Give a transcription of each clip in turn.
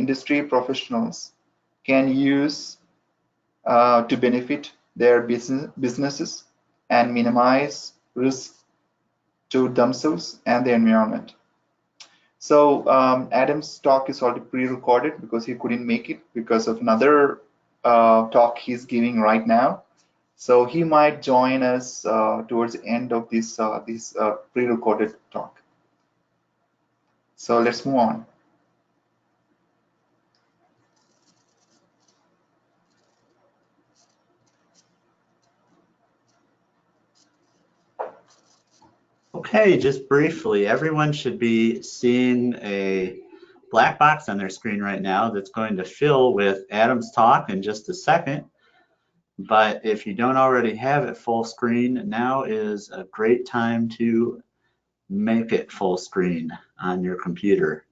industry professionals can use to benefit their businesses and minimize risk to themselves and the environment. So Adam's talk is already pre-recorded because he couldn't make it because of another talk he's giving right now. So he might join us towards the end of this pre-recorded talk. So let's move on. Okay, just briefly, everyone should be seeing a black box on their screen right now that's going to fill with Adam's talk in just a second. But if you don't already have it full screen, now is a great time to make it full screen on your computer.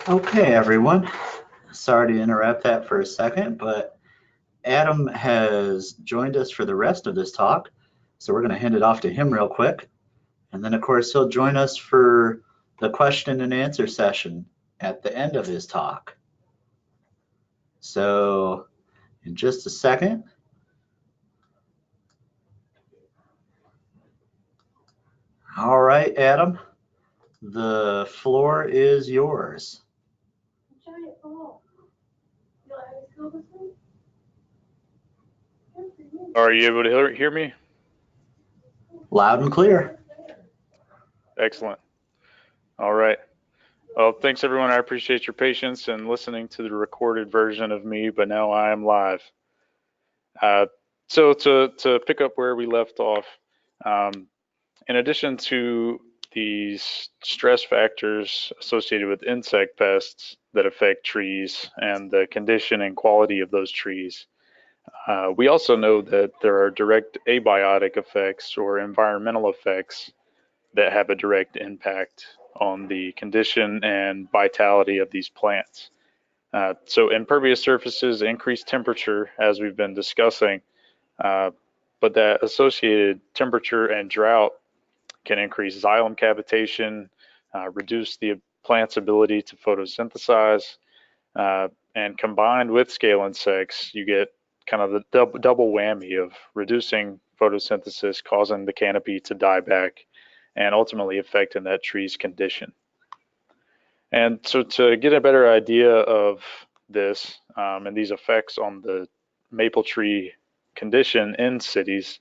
Okay, everyone. Sorry to interrupt that for a second, but Adam has joined us for the rest of this talk. So we're going to hand it off to him real quick. And then, of course, he'll join us for the question and answer session at the end of his talk. So in just a second. All right, Adam, the floor is yours. Are you able to hear me? Loud and clear. Excellent. All right. Well, thanks everyone. I appreciate your patience and listening to the recorded version of me, but now I am live. So to pick up where we left off, in addition to these stress factors associated with insect pests that affect trees and the condition and quality of those trees, we also know that there are direct abiotic effects or environmental effects that have a direct impact on the condition and vitality of these plants. So impervious surfaces increase temperature, as we've been discussing, but that associated temperature and drought can increase xylem cavitation, reduce the plant's ability to photosynthesize, and combined with scale insects, you get kind of the double whammy of reducing photosynthesis, causing the canopy to die back, and ultimately affecting that tree's condition. And so to get a better idea of this and these effects on the maple tree condition in cities,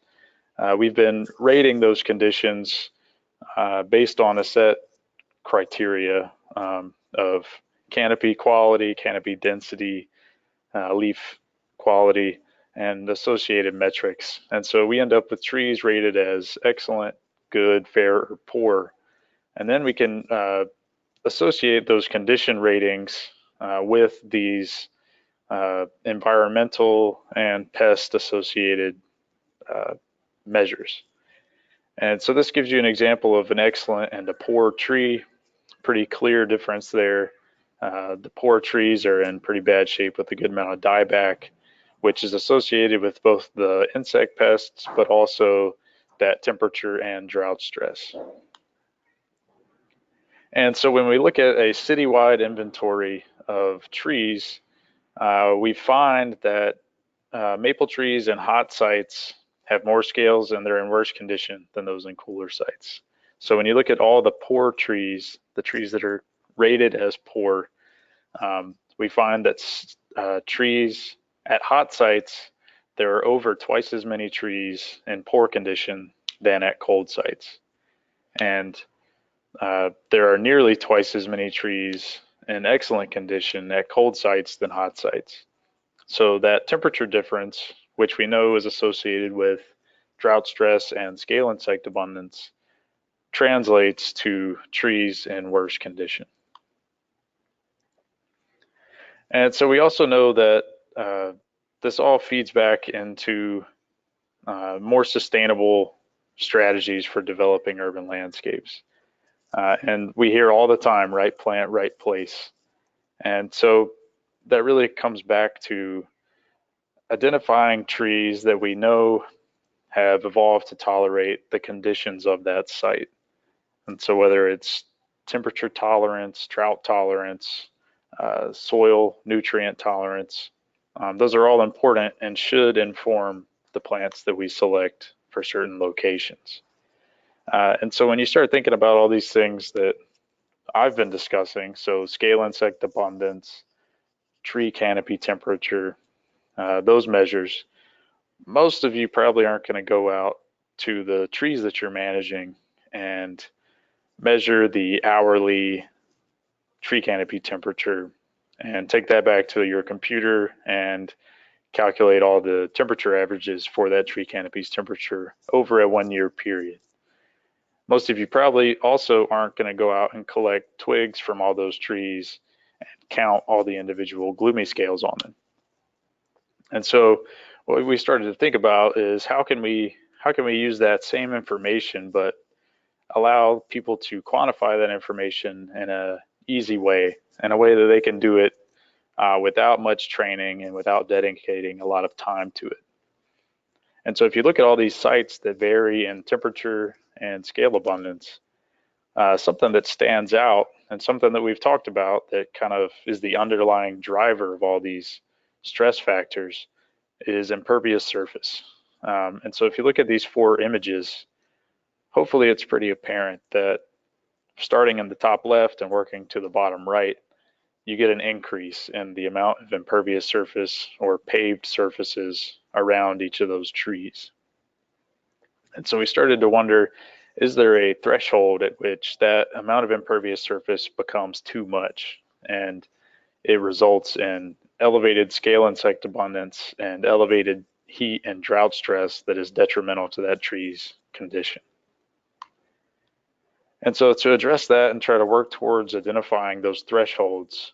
we've been rating those conditions based on a set criteria of canopy quality, canopy density, leaf quality, and associated metrics. And so we end up with trees rated as excellent, good, fair, or poor. And then we can associate those condition ratings with these environmental and pest associated measures. And so this gives you an example of an excellent and a poor tree. Pretty clear difference there. The poor trees are in pretty bad shape with a good amount of dieback, which is associated with both the insect pests, but also that temperature and drought stress. And so when we look at a citywide inventory of trees, we find that maple trees in hot sites have more scales and they're in worse condition than those in cooler sites. So when you look at all the poor trees, the trees that are rated as poor, we find that trees at hot sites, there are over twice as many trees in poor condition than at cold sites. And there are nearly twice as many trees in excellent condition at cold sites than hot sites. So that temperature difference, which we know is associated with drought stress and scale insect abundance, translates to trees in worse condition. And so we also know that this all feeds back into more sustainable strategies for developing urban landscapes. And we hear all the time, right plant, right place. And so that really comes back to identifying trees that we know have evolved to tolerate the conditions of that site. And so whether it's temperature tolerance, drought tolerance, soil nutrient tolerance, those are all important and should inform the plants that we select for certain locations. And so when you start thinking about all these things that I've been discussing, so scale insect abundance, tree canopy temperature, those measures, most of you probably aren't going to go out to the trees that you're managing and measure the hourly tree canopy temperature and take that back to your computer and calculate all the temperature averages for that tree canopy's temperature over a 1 year period. Most of you probably also aren't going to go out and collect twigs from all those trees and count all the individual gloomy scales on them. And so what we started to think about is how can we use that same information but allow people to quantify that information in an easy way in a way that they can do it without much training and without dedicating a lot of time to it. And so if you look at all these sites that vary in temperature and scale abundance, something that stands out and something that we've talked about that kind of is the underlying driver of all these stress factors is impervious surface. And so if you look at these 4 images, hopefully it's pretty apparent that starting in the top left and working to the bottom right, you get an increase in the amount of impervious surface or paved surfaces around each of those trees. And so we started to wonder, is there a threshold at which that amount of impervious surface becomes too much and it results in elevated scale insect abundance and elevated heat and drought stress that is detrimental to that tree's condition? And so to address that and try to work towards identifying those thresholds,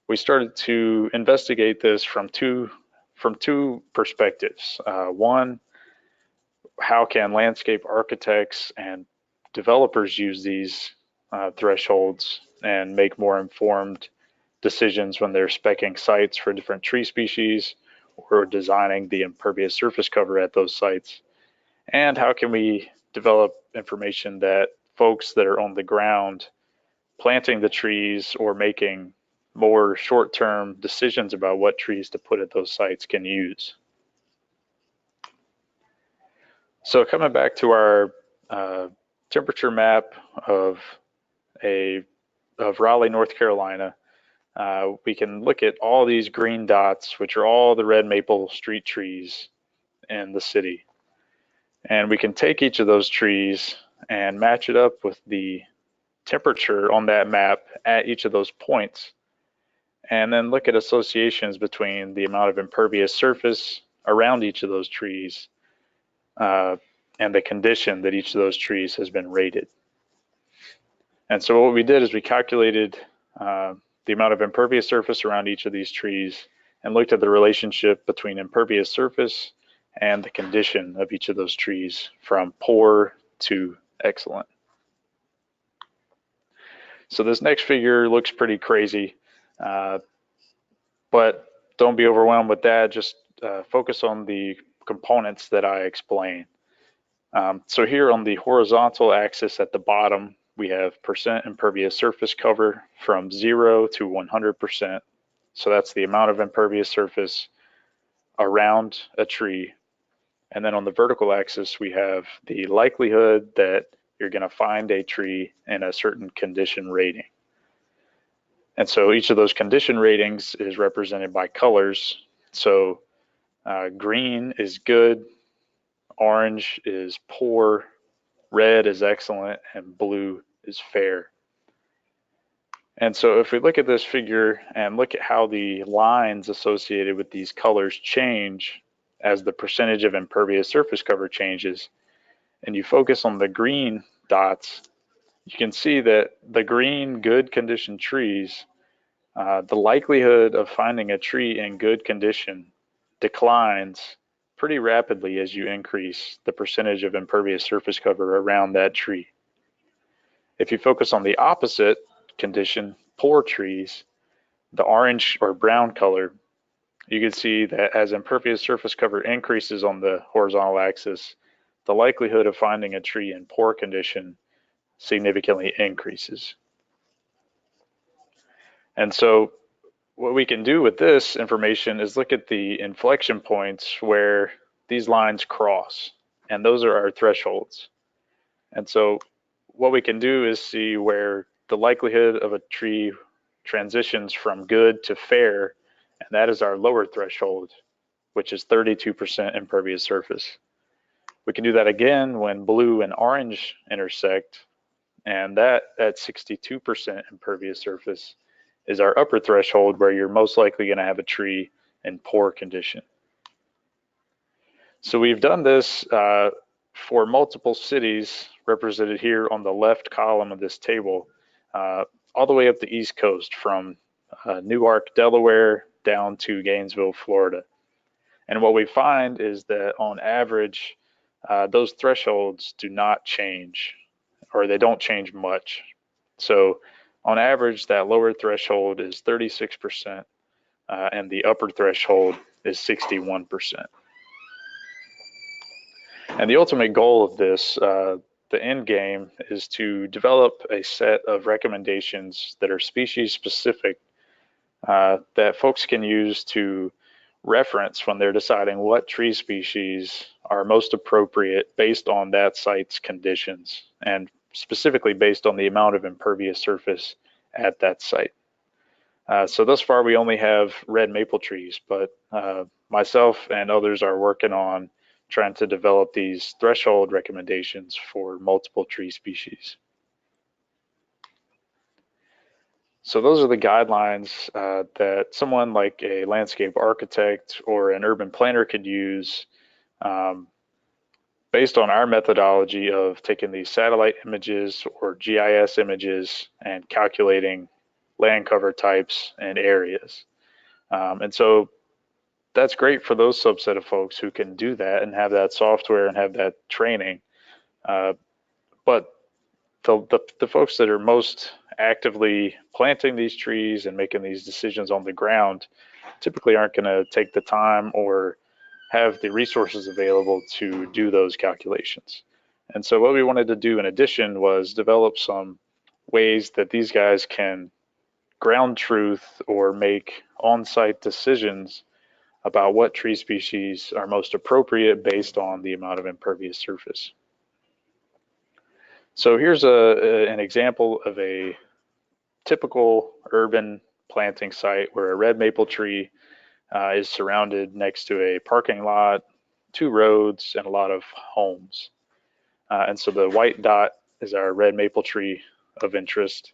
we started to investigate this from two perspectives. One, how can landscape architects and developers use these thresholds and make more informed decisions when they're speccing sites for different tree species or designing the impervious surface cover at those sites? And how can we develop information that folks that are on the ground planting the trees or making more short-term decisions about what trees to put at those sites can use? So coming back to our temperature map of Raleigh, North Carolina, we can look at all these green dots, which are all the red maple street trees in the city. And we can take each of those trees and match it up with the temperature on that map at each of those points, and then look at associations between the amount of impervious surface around each of those trees and the condition that each of those trees has been rated. And so what we did is we calculated the amount of impervious surface around each of these trees and looked at the relationship between impervious surface and the condition of each of those trees from poor to excellent. So this next figure looks pretty crazy, but don't be overwhelmed with that. Just focus on the components that I explained. So here on the horizontal axis at the bottom, we have percent impervious surface cover from 0 to 100%. So that's the amount of impervious surface around a tree. And then on the vertical axis, we have the likelihood that you're going to find a tree in a certain condition rating. And so each of those condition ratings is represented by colors. So green is good, orange is poor, red is excellent, and blue is fair. And so if we look at this figure and look at how the lines associated with these colors change as the percentage of impervious surface cover changes, and you focus on the green dots, you can see that the green good condition trees, the likelihood of finding a tree in good condition declines pretty rapidly as you increase the percentage of impervious surface cover around that tree. If you focus on the opposite condition, poor trees, the orange or brown color, you can see that as impervious surface cover increases on the horizontal axis, the likelihood of finding a tree in poor condition significantly increases. And so what we can do with this information is look at the inflection points where these lines cross, and those are our thresholds. And so what we can do is see where the likelihood of a tree transitions from good to fair, and that is our lower threshold, which is 32% impervious surface. We can do that again when blue and orange intersect, and that at 62% impervious surface is our upper threshold where you're most likely going to have a tree in poor condition. So we've done this for multiple cities represented here on the left column of this table, all the way up the East Coast from Newark, Delaware down to Gainesville, Florida. And what we find is that on average, those thresholds do not change, or they don't change much. So On average, that lower threshold is 36%, and the upper threshold is 61%. And the ultimate goal of this, the end game, is to develop a set of recommendations that are species specific that folks can use to reference when they're deciding what tree species are most appropriate based on that site's conditions, and specifically based on the amount of impervious surface at that site. So thus far we only have red maple trees, but myself and others are working on trying to develop these threshold recommendations for multiple tree species. So those are the guidelines that someone like a landscape architect or an urban planner could use based on our methodology of taking these satellite images or GIS images and calculating land cover types and areas. And so that's great for those subset of folks who can do that and have that software and have that training. But the folks that are most actively planting these trees and making these decisions on the ground typically aren't going to take the time or have the resources available to do those calculations. And so what we wanted to do in addition was develop some ways that these guys can ground truth or make on-site decisions about what tree species are most appropriate based on the amount of impervious surface. So here's an example of a typical urban planting site where a red maple tree is surrounded next to a parking lot, 2 roads, and a lot of homes. And so the white dot is our red maple tree of interest.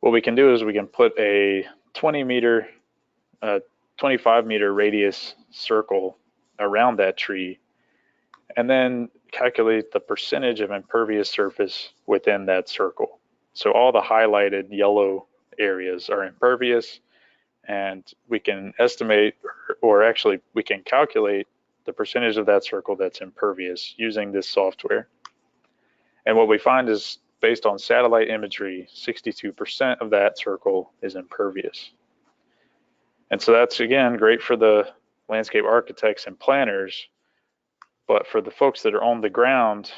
What we can do is we can put a 25 meter radius circle around that tree and then calculate the percentage of impervious surface within that circle. So all the highlighted yellow areas are impervious, and we can estimate, or actually we can calculate the percentage of that circle that's impervious using this software. And what we find is, based on satellite imagery, 62% of that circle is impervious. And so that's, again, great for the landscape architects and planners, but for the folks that are on the ground,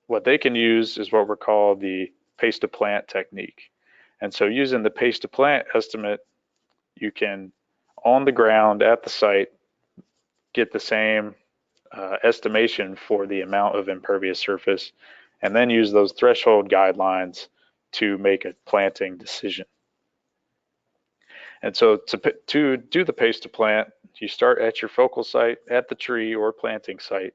what they can use is what we're called the paste to plant technique. And so using the paste to plant estimate, you can, on the ground at the site, get the same estimation for the amount of impervious surface, and then use those threshold guidelines to make a planting decision. And so to do the paste to plant, you start at your focal site at the tree or planting site,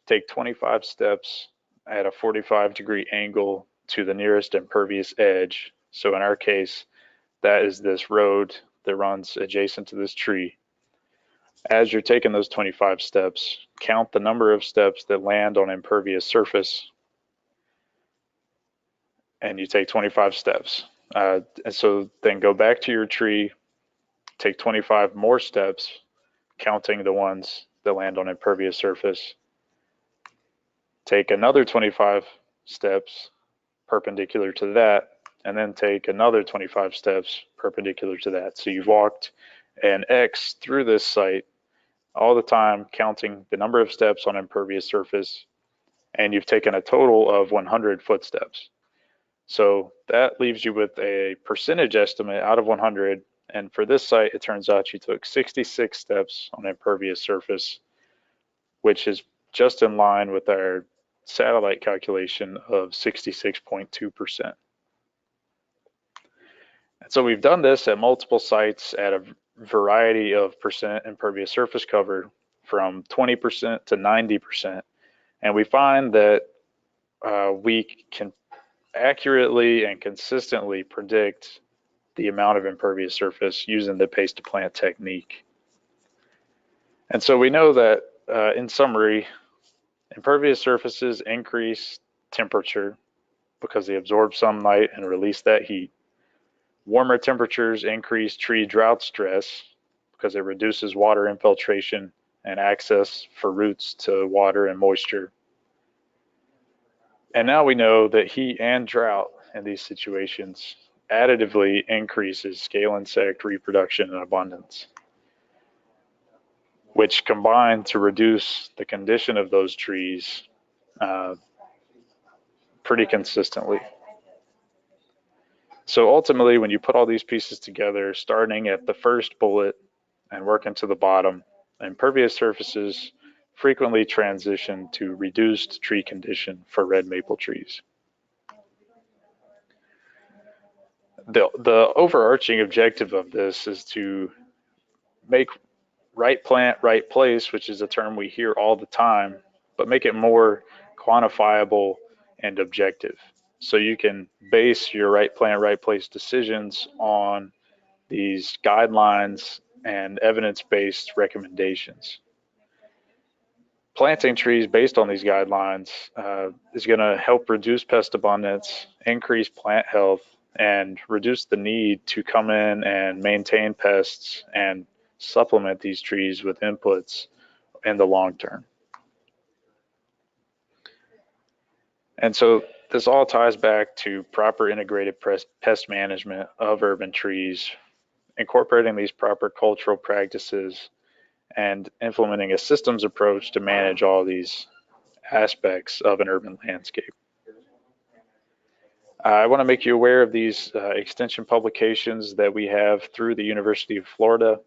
take 25 steps at a 45-degree angle to the nearest impervious edge. So in our case, that is this road that runs adjacent to this tree. As you're taking those 25 steps, count the number of steps that land on impervious surface, and you take 25 steps. And so then go back to your tree, take 25 more steps, counting the ones that land on impervious surface. Take another 25 steps perpendicular to that, and then take another 25 steps perpendicular to that. So you've walked an X through this site all the time, counting the number of steps on impervious surface, and you've taken a total of 100 footsteps. So that leaves you with a percentage estimate out of 100, and for this site, it turns out you took 66 steps on impervious surface, which is just in line with our satellite calculation of 66.2%. And so we've done this at multiple sites at a variety of percent impervious surface cover, from 20% to 90%. And we find that we can accurately and consistently predict the amount of impervious surface using the paste to plant technique. And so we know that, in summary, impervious surfaces increase temperature because they absorb sunlight and release that heat. Warmer temperatures increase tree drought stress because it reduces water infiltration and access for roots to water and moisture. And now we know that heat and drought in these situations additively increases scale insect reproduction and abundance, which combine to reduce the condition of those trees pretty consistently. So ultimately, when you put all these pieces together, starting at the first bullet and working to the bottom, impervious surfaces frequently transition to reduced tree condition for red maple trees. The overarching objective of this is to make right plant, right place, which is a term we hear all the time, but make it more quantifiable and objective. So you can base your right plant, right place decisions on these guidelines and evidence-based recommendations. Planting trees based on these guidelines is going to help reduce pest abundance, increase plant health, and reduce the need to come in and maintain pests and supplement these trees with inputs in the long term. And so this all ties back to proper integrated pest management of urban trees, incorporating these proper cultural practices and implementing a systems approach to manage all these aspects of an urban landscape. I want to make you aware of these extension publications that we have through the University of Florida,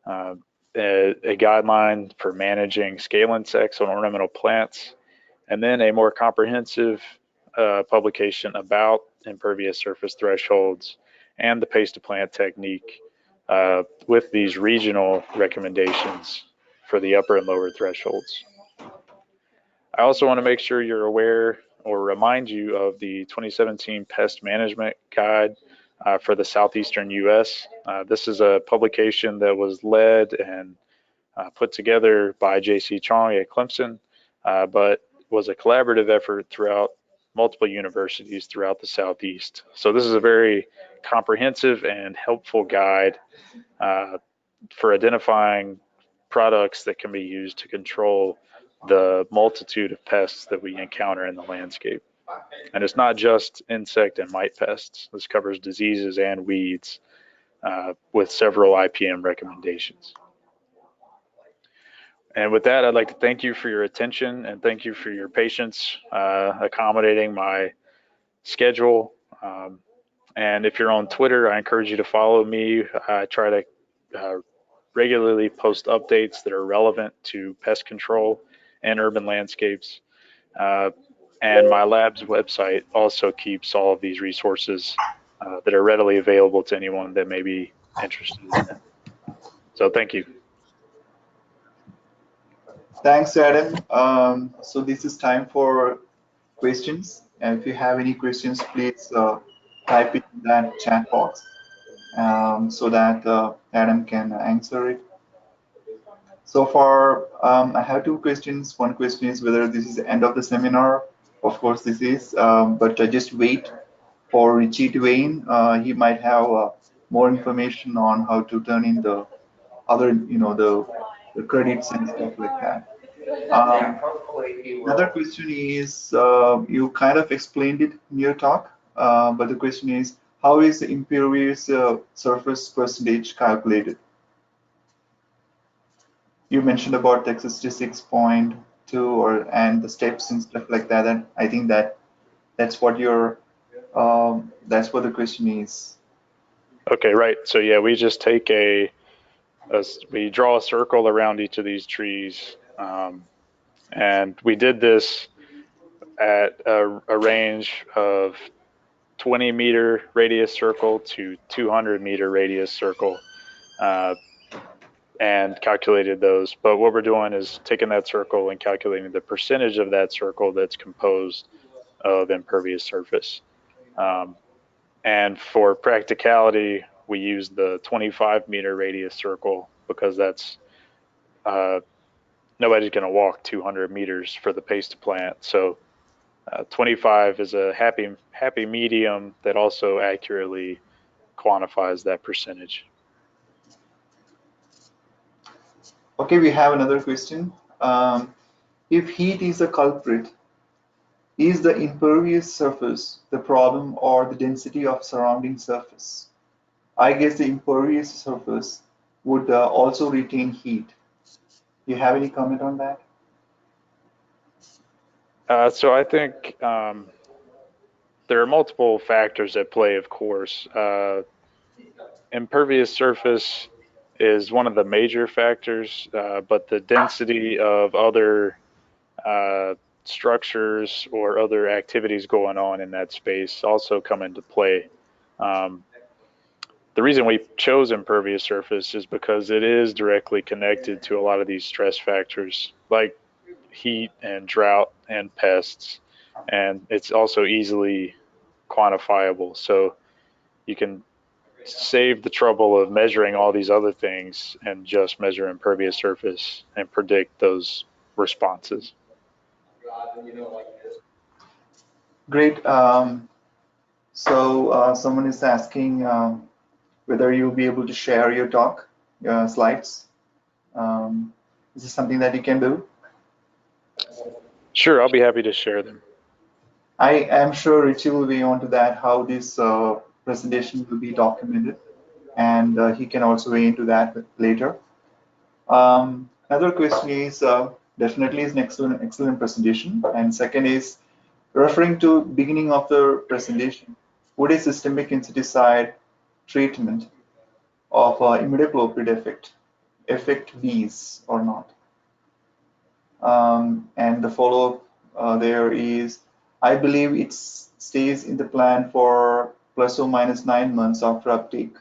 a guideline for managing scale insects on ornamental plants, and then a more comprehensive publication about impervious surface thresholds and the paste to plant technique with these regional recommendations for the upper and lower thresholds. I also want to make sure you're aware or remind you of the 2017 Pest Management Guide for the Southeastern U.S. This is a publication that was led and put together by J.C. Chong at Clemson, but was a collaborative effort throughout multiple universities throughout the Southeast. So this is a very comprehensive and helpful guide for identifying products that can be used to control the multitude of pests that we encounter in the landscape. And it's not just insect and mite pests. This covers diseases and weeds with several IPM recommendations. And with that, I'd like to thank you for your attention and thank you for your patience accommodating my schedule. And if you're on Twitter, I encourage you to follow me. I try to regularly post updates that are relevant to pest control and urban landscapes. And my lab's website also keeps all of these resources that are readily available to anyone that may be interested in it. So thank you. Thanks, Adam. So this is time for questions. And if you have any questions, please type it in that chat box so that Adam can answer it. So far, I have two questions. One question is whether this is the end of the seminar. Of course, this is, but just wait for Richie to weigh in. He might have more information on how to turn in the other, the credits and stuff like that. Another question is, you kind of explained it in your talk, but the question is, how is the impervious surface percentage calculated? You mentioned about the 66.2 and the steps and stuff like that, and I think that's what that's what the question is. Okay, right. So yeah, we just take we draw a circle around each of these trees, and we did this at a range of 20-meter radius circle to 200-meter radius circle, and calculated those. But what we're doing is taking that circle and calculating the percentage of that circle that's composed of impervious surface. And for practicality, we use the 25-meter radius circle because that's nobody's going to walk 200 meters for the paste to plant. So 25 is a happy medium that also accurately quantifies that percentage. Okay, we have another question. If heat is a culprit, Is the impervious surface the problem or the density of surrounding surface? I guess the impervious surface would also retain heat. Do you have any comment on that? So I think there are multiple factors at play, of course. Impervious surface is one of the major factors, but the density of other structures or other activities going on in that space also come into play. Um, the reason we chose impervious surface is because it is directly connected to a lot of these stress factors like heat and drought and pests, and it's also easily quantifiable. So you can save the trouble of measuring all these other things and just measure impervious surface and predict those responses. Great. Someone is asking whether you'll be able to share your talk, your slides. Is this something that you can do? Sure, I'll be happy to share them. I am sure Richie will be on to that, how this presentation will be documented, and he can also weigh into that later. Another question is, definitely is an excellent presentation. And second is, referring to beginning of the presentation, would a systemic insecticide treatment of imidacloprid affect bees or not? And the follow-up there is, I believe it stays in the plant for plus or minus 9 months after uptake.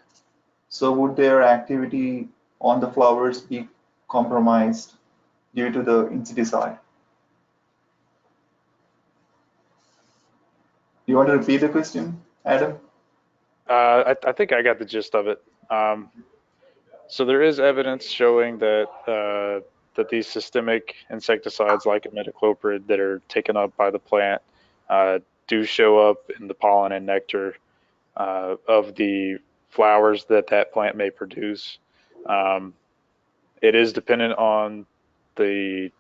So would their activity on the flowers be compromised due to the insecticide? You want to repeat the question, Adam? I think I got the gist of it. So there is evidence showing that these systemic insecticides like imidacloprid that are taken up by the plant do show up in the pollen and nectar of the flowers that plant may produce. It is dependent on the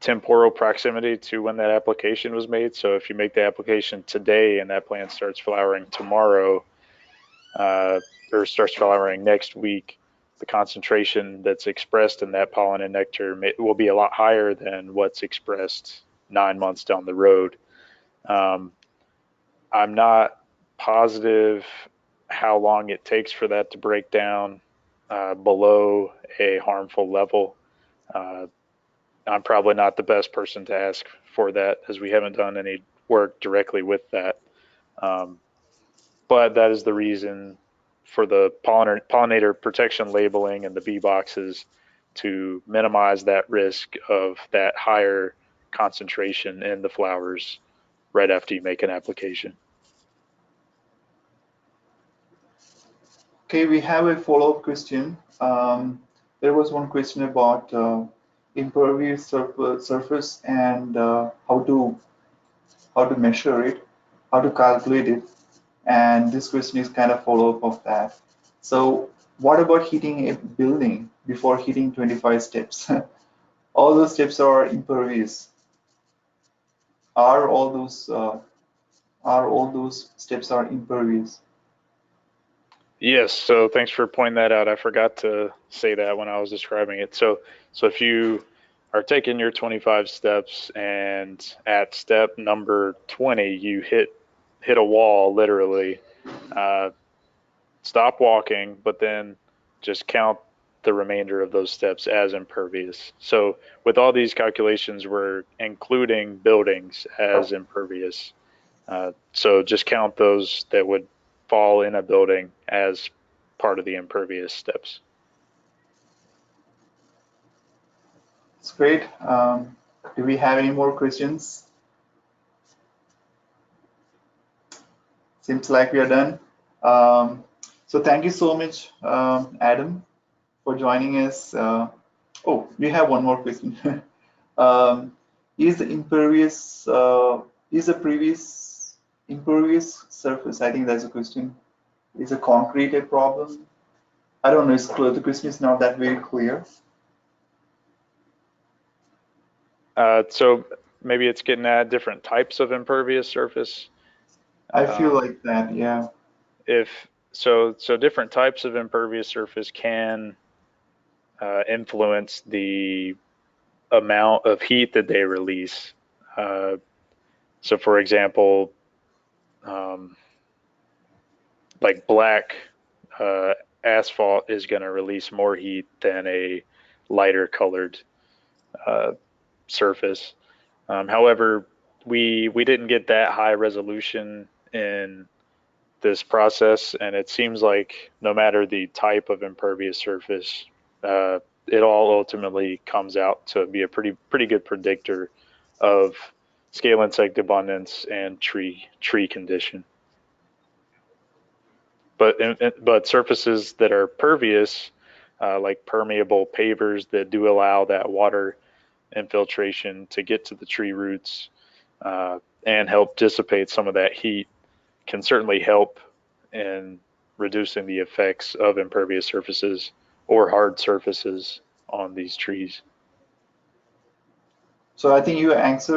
temporal proximity to when that application was made. So if you make the application today and that plant starts flowering tomorrow, or starts flowering next week, the concentration that's expressed in that pollen and nectar will be a lot higher than what's expressed 9 months down the road. I'm not positive how long it takes for that to break down below a harmful level. I'm probably not the best person to ask for that, as we haven't done any work directly with that. But that is the reason for the pollinator protection labeling and the bee boxes, to minimize that risk of that higher concentration in the flowers right after you make an application. Okay, we have a follow-up question. There was one question about impervious surface and how to measure it, how to calculate it, and this question is kind of follow-up of that. So what about heating a building before heating 25 steps? All those steps are impervious. Are all those steps are impervious? Yes, so thanks for pointing that out. I forgot to say that when I was describing it. So if you are taking your 25 steps and at step number 20 you hit a wall literally, stop walking, but then just count the remainder of those steps as impervious. So with all these calculations, we're including buildings as impervious. So just count those that would fall in a building as part of the impervious steps. It's great. Do we have any more questions? Seems like we are done. So thank you so much, Adam, for joining us. Oh, we have one more question. Is the impervious, is the previous impervious surface, I think that's a question, is a concrete a problem? I don't know, the question is not that very clear. So maybe it's getting at different types of impervious surface. I feel like that, yeah. So different types of impervious surface can influence the amount of heat that they release. So for example, like black asphalt is going to release more heat than a lighter colored surface. However, we didn't get that high resolution in this process, and it seems like no matter the type of impervious surface, it all ultimately comes out to be a pretty good predictor of scale insect abundance and tree condition. But surfaces that are pervious, like permeable pavers that do allow that water infiltration to get to the tree roots and help dissipate some of that heat, can certainly help in reducing the effects of impervious surfaces or hard surfaces on these trees. So I think you answered